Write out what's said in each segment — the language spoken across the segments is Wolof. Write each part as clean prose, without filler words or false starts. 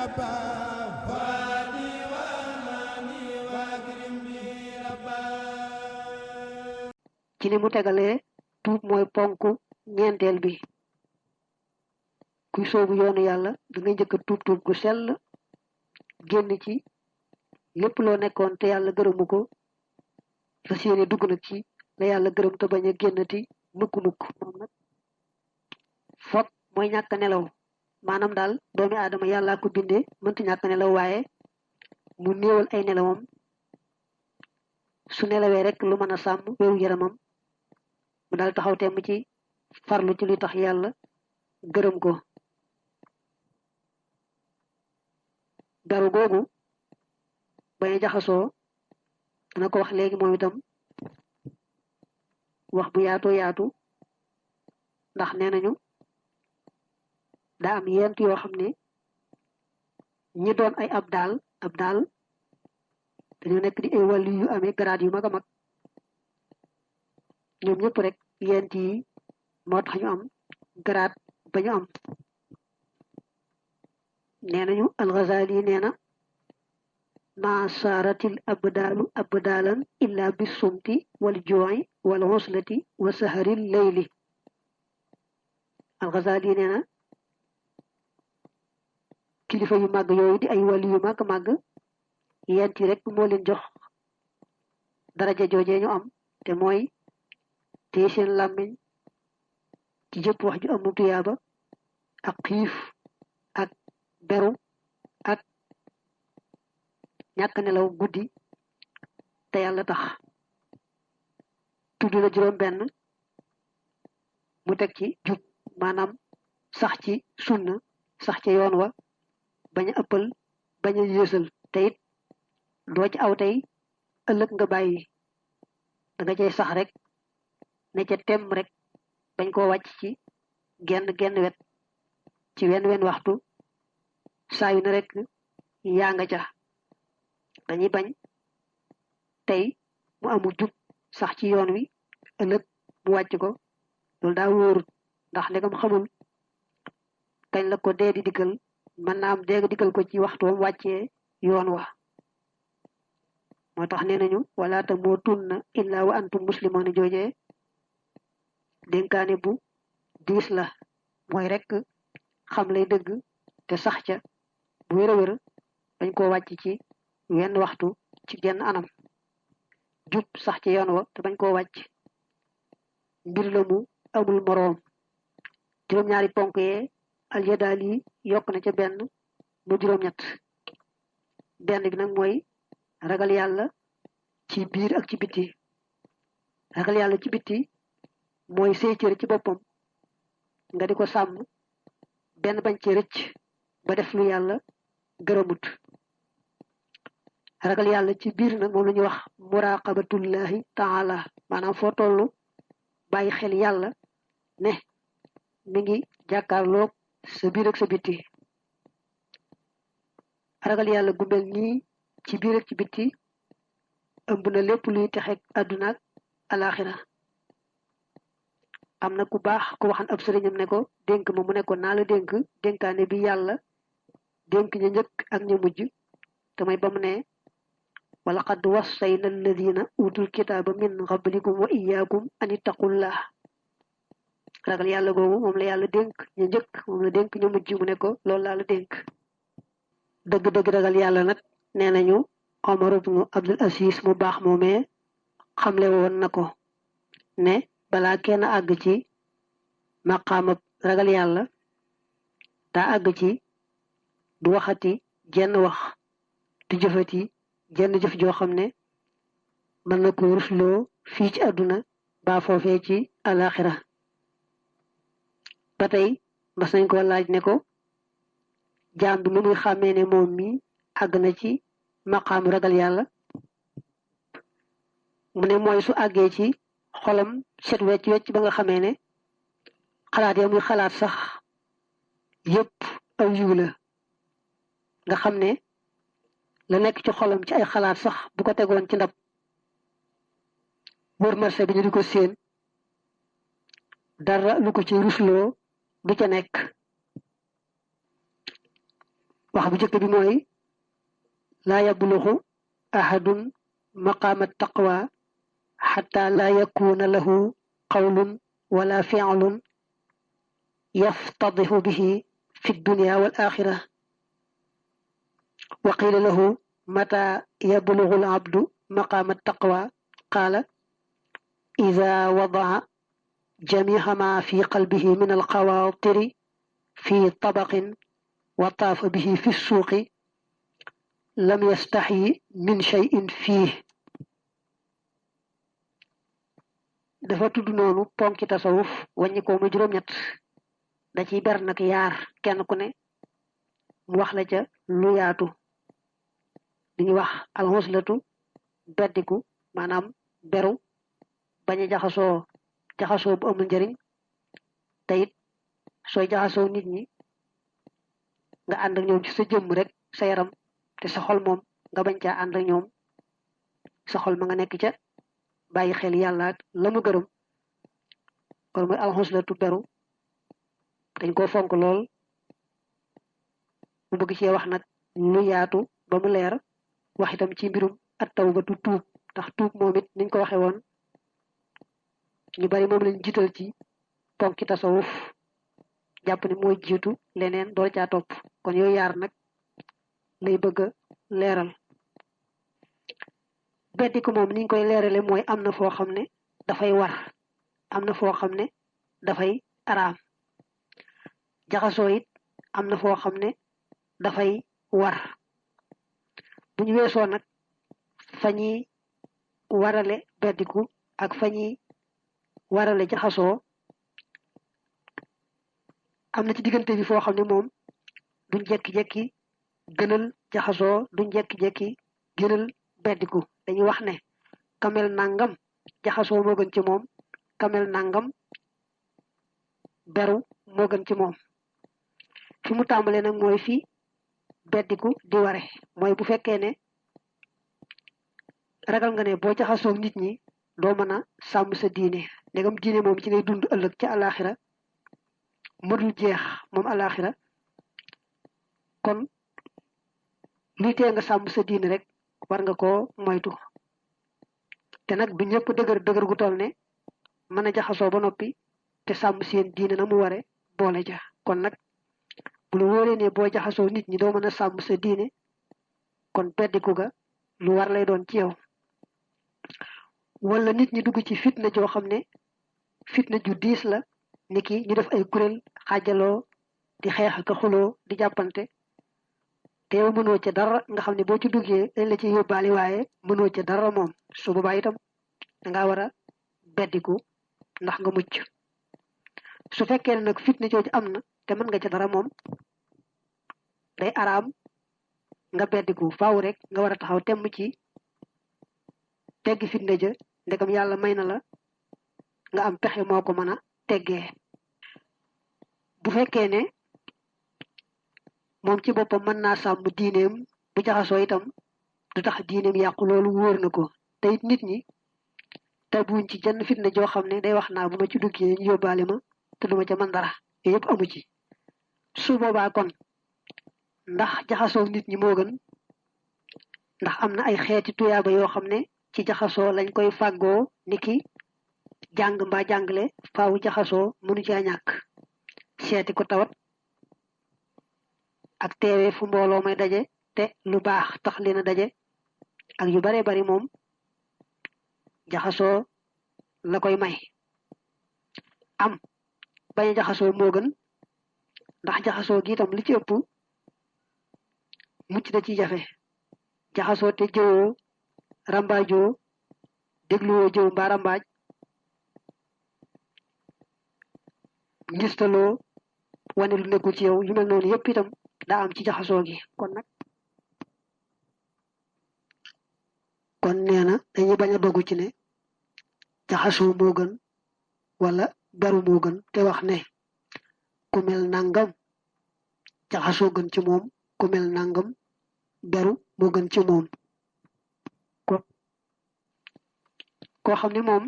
ربا فادي واماني واكرم بي ربا ci ni mu tegalee tuub mooy ponk ñeenteel bi kuy soobu yoonu yàlla da ngay njëkk a tuub gu sell génn ci lépp loo nekkoon te yàlla gërëmu ko fas yéene dugg nag ci la yàlla gërëm te bañ a génnati mukk moom nag foog mooy ñàkk nelaw maanaam daal doomi aadama yàllaa ko bindee mënta ñàkk nelaw waaye mu néewal ay nelawam su nelawee rek lu mën a sàmm wéru yaramam mu daal taxaw temm ci farlu ci li tax yàlla gërëm ko daru googu bañ a jaxasoo dana ko wax léegi moom itam wax bu yaatoo yaatu ndax nee nañu daa am yent yoo xam ne ñi doon ay ab daal dañoo nekk di ay wàllu yu amee grade yu mag a mag ñoom ñëpp rek yent yi moo tax ñu am grade ba ñu am nee nañu al-Ghazali nee na ma saaratil abdaalu abdaalan illa bi sumti wal juu'i wal xuslati wa saharil layli al-Ghazali nee na kilifa yu màgg yooyu di ay wàllu yu màgg yent yi rek moo leen jox daraja joojee ñu am te mooy téye seen làmmiñ ci jëpp wax ju amul tuyaaba ak xiif ak beru ak ñàkk nelaw guddi te yàlla tax tudd la juróom benn mu teg ci jub maanaam sax ci sunna sax ci yoon wa bañ a ëppal bañ a yéesal te it doo ci aw tey ëllëg nga bàyyi da nga cay sax rek ne ca tem rek bañ koo wàcc ci genn wet ci wenn waxtu saa yu ne rek yaa nga ca dañuy bañ tey mu amul jub sax ci yoon wi ëllëg mu wàcc ko loolu daa wóorut ndax ndegam xamul kañ la ko dee di dikkal mën naa am dee dikkal ko ci waxtoom wàccee yoon wa moo tax nee nañu wala tamuutunna illa wa antum muslimuuna joojee dénkaane bu diis la mooy rek xam lay dëgg te sax ca bu wér a wér dañ koo wàcc ci wenn waxtu ci genn anam jub sax ci yoon wa te bañ koo wàcc mbir la mu amul moroom juróom-ñaari ponk yee aljadaal yi yokk na ca benn mu juróom-ñett benn bi nag mooy ragal yàlla ci biir ak ci bitti ragal yàlla ci bitti mooy say cër ci boppam nga di ko sàmm benn bañ ci rëcc ba def lu yàlla gërëmut ragal yàlla ci biir nag moom la ñuy wax muraqabatullahi taala maanaam foo tollu bàyyi xel yàlla ne mi ngi jàkkaarloog sa biir ak sa bitti ragal yàlla gu mel nii ci biir ak ci bitti ëmb na lépp luy texeeg àdduna ak alaxira am na ku baax ku waxan ab sëriñam ne ko dénk ma mu ne ko naa la dénk dénkaane bi yàlla dénk ña njëkk ak ña mujj te may ba mu ne wala qad wassayna alladina utul kitaaba min qablikum wa iyaakum an ittaqullah ragal yàlla googu moom la yàlla dénk ña njëkk moom la dénk ña mujj mu ne ko loolu laa la dénk dëgg-dëgg ragal yàlla nag nee nañu Omar ibnu Abdul Aziz mu baax moomee xamle woon na ko ne balaa kenn àgg ci maqaamab ragal yàlla daa àgg ci du waxati jenn wax du jëfati jenn jëf joo xam ne mën na ko rusloo fii ci àdduna baa foofee ci alaxira ba tey mas nañ ko laaj ne ko jaam bi mu muy xàmmee ne moom mi àgg na ci maqaamu ragal yàlla mu ne mooy su àggee ci xolam set wecc ba nga xamee ne xalaat ya muy xalaat sax yépp aw yiw la nga xam ne la nekk ci xolam ci ay xalaat sax bu ko tegoon ci ndab wër marché bi ñu di ko séen dara lu ko ci rusloo du ca nekk wax bu jëkk bi mooy laa yabluxu ahadun maqaama taqwa xataa laa yakuuna lahu qawlun wala fi'lun yaftadixu bihi fi dunya wal axira wa qiila lahu mata yabluxu al abdu maqaama taqwa qaala ida wadaca jamiica ma fi qalbihi min alxawaatiri fi tabaqin wa taafa bihi fi suuqi lam yastaxyi min cheyin fii dafa tudd noonu ponki tasawuf wàññi ko mu juróom-ñett da ciy ber nag yaar kenn ku ne mu wax la ca lu yaatu li ñuy wax alxuslatu beddiku maanaam beru bañ a jaxasoo bu amul njëriñ te it sooy jaxasoo nit ñi nga ànd ak ñoom ci sa jëmm rek sa yaram te sa xol moom nga bañ caa ànd ak ñoom sa xol ma nga nekk ca bàyyi xel yàlla ak la mu gërëm kon mooy alxuslatu beru dañ koo fonk lool mu bëgg cee wax nag lu yaatu ba mu leer wax itam ci mbirum at tawbatu tuub ndax tuub moom it niñ ko waxe woon ñu bari moom lañ jiital ci ponki tasawuf jàpp ne mooy jiitu leneen door caa topp kon yooyu yaar nag lay bëgg a leeral beddi ko moom niñ koy leerale mooy am na foo xam ne dafay war am na foo xam ne dafay araam jaxasoo it am na foo xam ne dafay war bu ñu weesoo nag fa ñuy warale beddiku ak fa ñuy warale jaxasoo am na ci diggante bi foo xam ne moom duñ jekki-jekki gënal jaxasoo duñ jekki-jekki gënal beddiku dañuy wax ne kamel nangam jaxasoo moo gën ci moom kamel nangam beru moo gën ci moom fi mu tàmbalee nag mooy fi beddiku di ware mooy bu fekkee ne ragal nga ne boo jaxasoo nit ñi doo mën a sàmm sa diine ndegam diine moom ci ngay dund ëllëg ca alaxira mëdul jeex moom alaxira kon luy tee nga sàmm sa diine rek war nga koo moytu te nag du ñëpp dëgër gu toll ne mën a jaxasoo ba noppi te sàmm seen diine na mu ware boole ja kon nag bu la wóoree ne boo jaxasoo nit ñi doo mën a sàmm sa diine kon beddiku ga lu war lay doon ci yow wala nit ñi dugg ci fitna joo xam ne fitna ju diis la niki ñu def ay kuréel xaajaloo di xeex ak xuloo di jàppante te yow mënoo ca dara nga xam ne boo ci duggee dañ la ci yóbbaale waaye mënoo ca dara moom su boobaa itam danga war a beddiku ndax nga mucc su fekkee ne nag fitna jooju am na te mën nga ca dara moom day araam nga beddiku faaw rek nga war a taxaw temm ci teggi fitna ja ndegam yàlla may na la nga am pexe moo ko mën a teggee bu fekkee ne moom ci boppam mën naa sàmm diineem bu jaxasoo itam du tax diineem yàqu loolu wóor na ko te it nit ñi tabuñ ci jenn fitna joo xam ne day wax naa bu ma ci duggee ñu yóbbaale ma te duma ca mën dara yooyu yëpp amu ci su boobaa kon ndax jaxasoo nit ñi moo gën ndax am na ay xeeti tuyaaba yoo xam ne ci jaxasoo lañ koy fàggoo niki jàng mbaa jàngale faawu jaxasoo mënu caa ñàkk seeti ko tawat ak teewe fu mbooloo may daje te lu baax tax leen a daje ak yu bare bari moom jaxasoo la koy may am bañ a jaxasoo moo gën ndax jaxasoo gi itam li ci ëpp mucc da ciy jafe jaxasoo te jëwoo rambaajoo dégluwoo jëw mbaa rambaaj ngistaloo wane lu nekkul ci yow yu mel noonu yëpp itam daa am ci jaxasoo gi kon nee na dañuy bañ a dogu ci ne jaxasoo moo gën wala beru moo gën te wax ne ku mel nangam jaxasoo gën ci moom ku mel nangam beru moo gën ci moom koo xam ne moom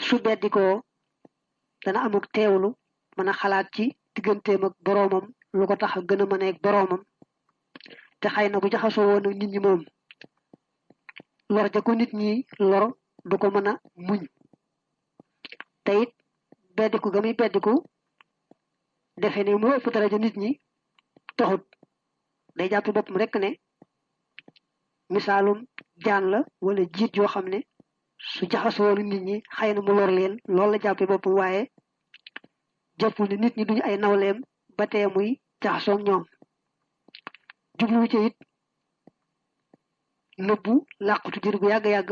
su beddi ko dana amuk teewlu mën a xalaat ci digganteem ak boroomam lu ko tax gën a mën a boroomam te xëy na bu jaxasoo woon nit ñi moom lor ja ko nit ñi lor du ko mën a muñ te it beddiku ga muy beddiku defe ne moo ëpp daraja nit ñi taxut day jàpp boppam rek ne misaalum jaan la wala jiit yoo xam ne su jaxasoo woon nit ñi xëy na mu lor leen loolu la jàppee boppam waaye jàppul ne nit ñi duñu ay nawleem ba tee muy jaxasoo ñoom jubluwu ci it nëbbu làqutu diir bu yàgg-yàgg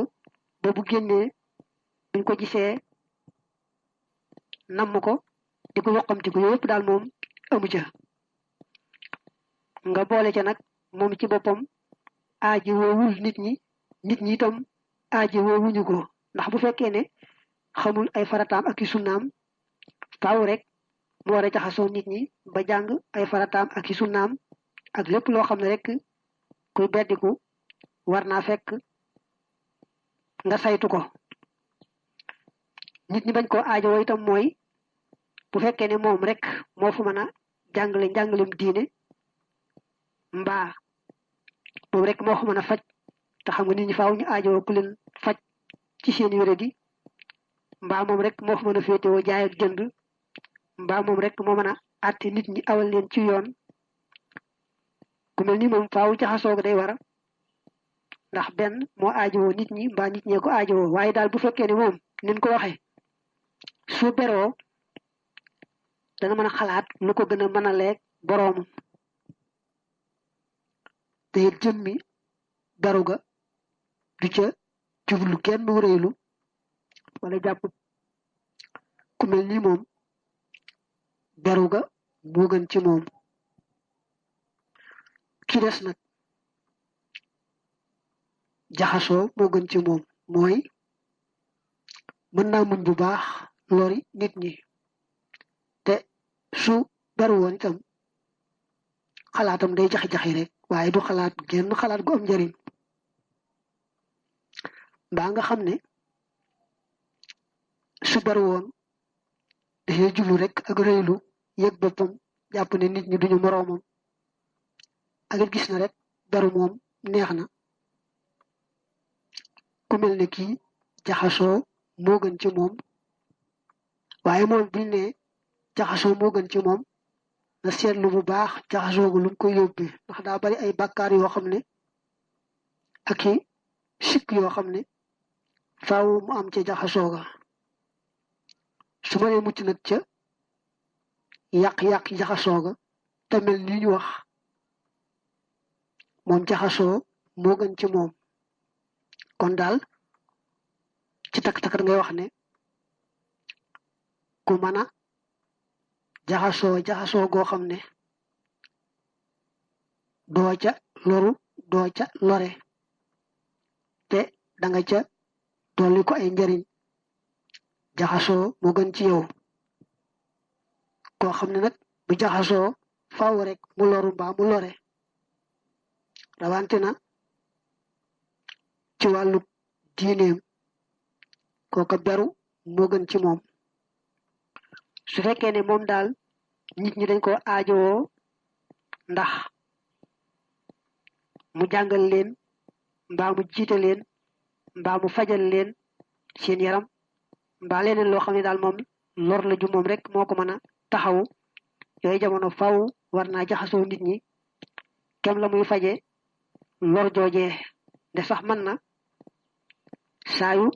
ba bu génnee buñ ko gisee namm ko di ko yoqamti ko yëpp daal moom amu ca nga boole ca nag moom ci boppam aaji woowul nit ñi itam aaji woowuñu ko ndax bu fekkee ne xamul ay farataam ak i sunnaam faaw rek mu war a jaxasoo nit ñi ba jàng ay farataam ak i sunnaam ak lépp loo xam ne rek kuy beddiku war naa fekk nga saytu ko nit ñi bañ koo aajowoo itam mooy bu fekkee ne moom rek moo fu mën a jàngale njàngalem diine mbaa moom rek moo ko mën a faj te xam nga nit ñi faaw ñu aajowoo ku leen faj ci seen wéradi mbaa moom rek moo fa mën a féetewoo jaay ak jënd mbaa moom rek moo mën a àtte nit ñi awal leen ci yoon ku mel ni moom faaw jaxasoo day war ndax benn moo aajowoo nit ñi mbaa nit ñee ko aajowoo waaye daal bu fekkee ne moom nin ko waxee su beroo dana mën a xalaat lu ko gën a mën a leeg boroomam te it jëmmi beru ga du ca jublu kenn réylu wala jàpp ku mel ni moom beru ga moo gën ci moom ki des nag jaxasoo moo gën ci moom mooy mën naa muñ bu baax lori nit ñi te su beru woon itam xalaatam day jaxi-jaxi rek waaye du xalaat genn xalaat gu am njëriñ mbaa nga xam ne su beru woon dafay jublu rek ak rëylu yëg boppam jàpp ne nit ñi duñu moroomam ak it gis na rek beru moom neex na ku mel ne kii jaxasoo moo gën ci moom waaye moom buñ ne jaxasoo moo gën ci moom na seetlu bu baax jaxasoo gu lu mu koy yóbbee ndax daa bari ay bàkkaar yoo xam ne ak i sikk yoo xam ne faaw mu am ca jaxasoo ga su ma nee mucc nag ca yàq-yàq jaxasoo ga te mel ni ñu wax moom jaxasoo moo gën ci moom kon daal ci takk-takk ngay wax ne ku mën a jaxasoo goo xam ne doo ca loru doo ca lore te da nga ca dolli ko ay njariñ jaxasoo moo gën ci yow koo xam ne nag bu jaxasoo faaw rek mu loru mbaa mu lore rawante na ci wàllu diineem kooka beru moo gën ci moom su fekkee ne moom daal nit ñi dañ ko aajowoo ndax mu jàngal leen mbaa mu jiite leen mbaa mu fajal leen seen yaram mbaa leneen loo xam ne daal moom lor la ju moom rek moo ko mën a taxawu yooyu jamono faw war naa jaxasoo nit ñi kem la muy faje lor joojee de sax mën na saayu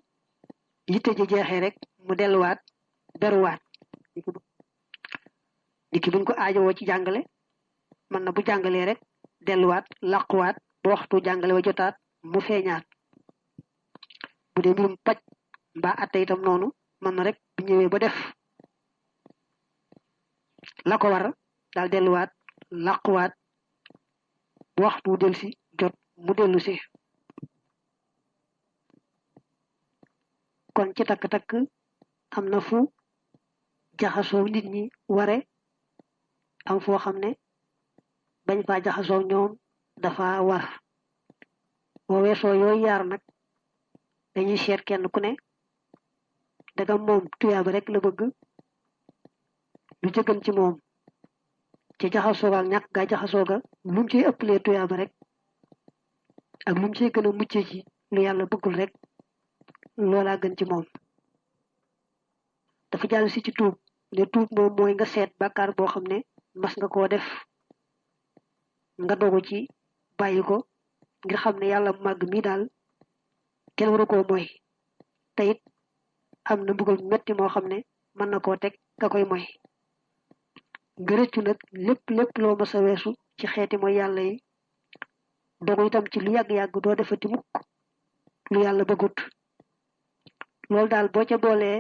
yitte ji jeexee rek mu delluwaat beruwaat niki buñ ko aajowoo ci jàngale mën na bu jàngalee rek delluwaat làquwaat ba waxtu jàngale wa jotaat mu feeñaat bu dee mbirum paj mbaa atte itam noonu mën na rek bu ñëwee ba def la ko war daal delluwaat làquwaat ba waxtu del si jot mu dellu si kon ci takk-takk am na fu jaxasoo nit ñi ware am foo xam ne bañ faa jaxasoo ñoom dafa war boo weesoo yooyu yaar nag dañuy seet kenn ku ne daga moom tuyaaba rek la bëgg lu jëgën ci moom ci jaxasoo ak ñàkk gaa jaxasoo ga lu mu ciy ëppalee tuyaaba rek ak lu mu ciy gën a muccee ci lu yàlla bëggul rek loolaa gën ci moom. dafa jàll si ci tuub ne tuub moom mooy nga seet bàkkaar boo xam ne mas nga koo def nga dogu ci bàyyi ko ngir xam ne yàlla màgg mi daal kenn waru koo mooy te it am na mbugal metti moo xam ne mën na koo teg ka koy mooy. nga rëccu nag lépp loo mas a weesu ci xeeti mooy yàlla yi dogu itam ci lu yàgg-yàgg doo defati mukk lu yàlla bëggut. loolu daal boo ca boolee